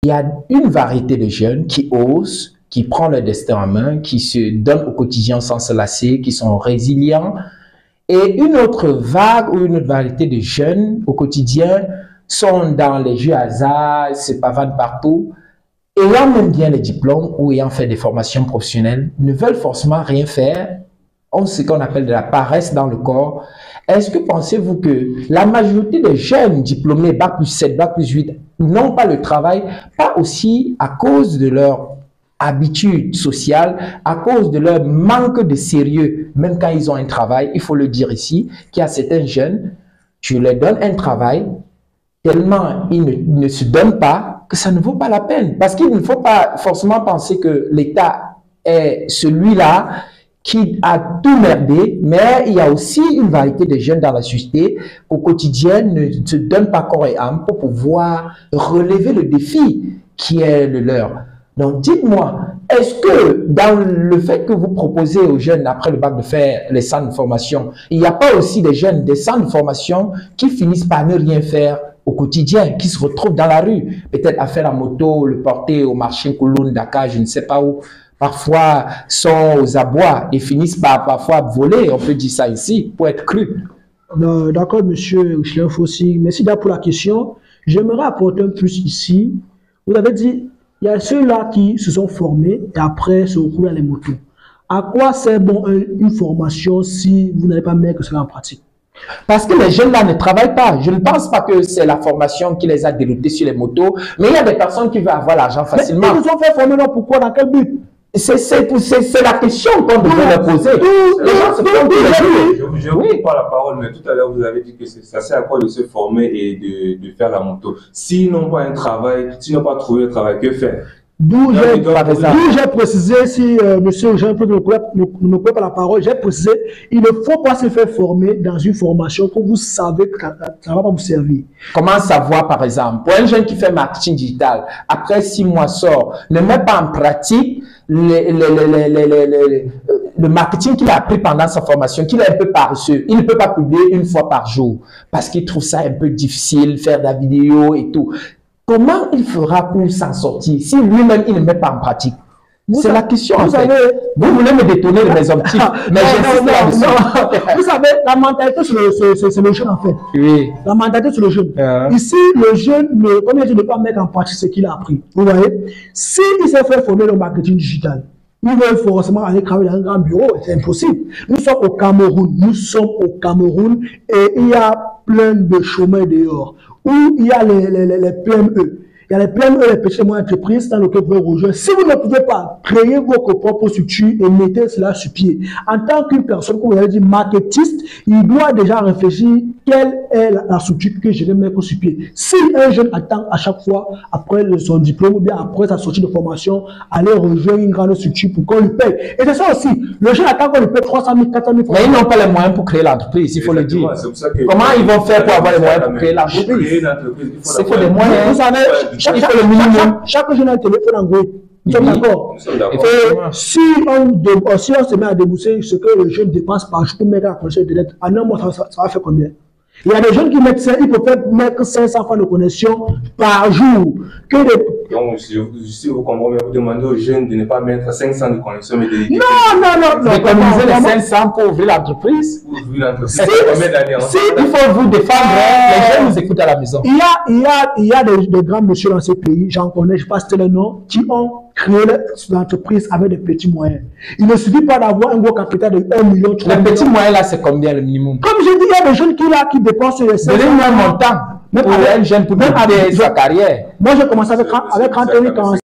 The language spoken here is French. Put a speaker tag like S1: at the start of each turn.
S1: il y a une variété de jeunes qui osent, qui prennent leur destin en main, qui se donnent au quotidien sans se lasser, qui sont résilients. Et une autre vague ou une autre variété de jeunes au quotidien sont dans les jeux hasard, se pavadent partout, ayant même bien les diplômes ou ayant fait des formations professionnelles, ne veulent forcément rien faire, ont ce qu'on appelle de la paresse dans le corps. Est-ce que pensez-vous que la majorité des jeunes diplômés Bac plus 7, Bac plus 8 n'ont pas le travail, pas aussi à cause de leur habitude sociale, à cause de leur manque de sérieux, même quand ils ont un travail, il faut le dire ici, qu'il y a certains jeunes, tu leur donnes un travail, tellement ils ne se donnent pas, que ça ne vaut pas la peine. Parce qu'il ne faut pas forcément penser que l'État est celui-là qui a tout merdé, mais il y a aussi une variété de jeunes dans la société au quotidien ne se donnent pas corps et âme pour pouvoir relever le défi qui est le leur. Donc dites-moi, est-ce que dans le fait que vous proposez aux jeunes après le bac de faire les centres de formation, il n'y a pas aussi des jeunes des centres de formation qui finissent par ne rien faire au quotidien, qui se retrouvent dans la rue, peut-être à faire la moto, le porter au marché Kouloune, Dakar, je ne sais pas où, parfois sont aux abois et finissent par parfois voler, on peut dire ça ici, pour être cru.
S2: D'accord, monsieur Richelieu Fossi, merci pour la question. J'aimerais apporter un plus ici. Vous avez dit, il y a ceux-là qui se sont formés et après se retrouvent dans les motos. À quoi sert bon une formation si vous n'allez pas mettre cela en pratique?
S1: Parce que les jeunes là ne travaillent pas. Je ne pense pas que c'est la formation qui les a déroutés sur les motos, mais il y a des personnes qui veulent avoir l'argent facilement.
S2: Mais ils se sont fait former, non, pourquoi, dans quel but?
S1: C'est la question qu'on devrait leur poser. Les gens se font dire.
S3: Je vous pas la parole, mais tout à l'heure, vous avez dit que ça sert à quoi de se former et de faire la moto. S'ils n'ont pas un travail, s'ils n'ont pas trouvé le travail, que faire?
S2: D'où j'ai précisé, si monsieur Jean-Claude ne me coupe pas la parole, j'ai précisé, il ne faut pas se faire former dans une formation que vous savez que ça ne va pas vous servir.
S1: Comment savoir, par exemple, pour un jeune qui fait marketing digital, après 6 mois sort, ne met pas en pratique le marketing qu'il a appris pendant sa formation, qu'il est un peu paresseux. Il ne peut pas publier 1 fois par jour parce qu'il trouve ça un peu difficile, faire de la vidéo et tout. Comment il fera pour s'en sortir si lui-même il ne met pas en pratique? C'est la question. Vous voulez me détourner de mes objectifs, mais j'insiste là-dessus.
S2: Vous savez, la mentalité, c'est le jeune en fait.
S1: Oui.
S2: La mentalité, c'est le jeune. Ici, le jeune ne peut pas mettre en pratique ce qu'il a appris. Vous voyez? S'il s'est fait former le marketing digital, il veut forcément aller travailler dans un grand bureau, c'est impossible. Nous sommes au Cameroun, et il y a plein de chômeurs dehors, où il y a les PME. Il y a les PME, les petites et moyennes entreprises dans lesquelles vous pouvez rejoindre. Si vous ne pouvez pas créer votre propre structure et mettez cela sur pied, en tant qu'une personne, comme vous avez dit, marketiste, il doit déjà réfléchir quelle est la structure que je vais mettre sur pied. Si un jeune attend à chaque fois, après son diplôme ou bien après sa sortie de formation, aller rejoindre une grande structure pour qu'on lui paye. Et c'est ça aussi, le jeune attend qu'on lui paye 300 000, 400 000 francs.
S1: Mais ils n'ont pas les moyens pour créer l'entreprise, il faut le dire. Comment ils vont faire pour avoir les moyens pour créer l'entreprise? Il faut des moyens. Vous savez,
S2: chaque jeune a un téléphone en gros. Nous sommes d'accord. Si on se met à débourser ce que le jeune dépense par jour pour mettre à la connexion Internet, en un mois, ça va faire combien? Il y a des jeunes qui mettent ça, ils peuvent mettre 500 francs de connexion par jour.
S3: Donc, si vous comprenez, vous demandez aux jeunes de ne pas mettre 500 de connexion, mais de...
S1: Non. D'économiser les 500 pour ouvrir l'entreprise.
S3: Pour ouvrir l'entreprise.
S1: Il faut vous défendre, les jeunes nous écoutent à la maison.
S2: Il y a des grands messieurs dans ce pays, j'en connais, je passe le nom, qui ont créé l'entreprise avec des petits moyens. Il ne suffit pas d'avoir un gros capital de 1 million, 3 millions.
S1: Les petits moyens là, c'est combien le minimum?
S2: Comme je dis, il y a des jeunes qui dépensent les 500.
S1: Donnez-moi un montant. Même avec un jeune pour débuter sa carrière.
S2: Moi, j'ai commencé avec Anthony quand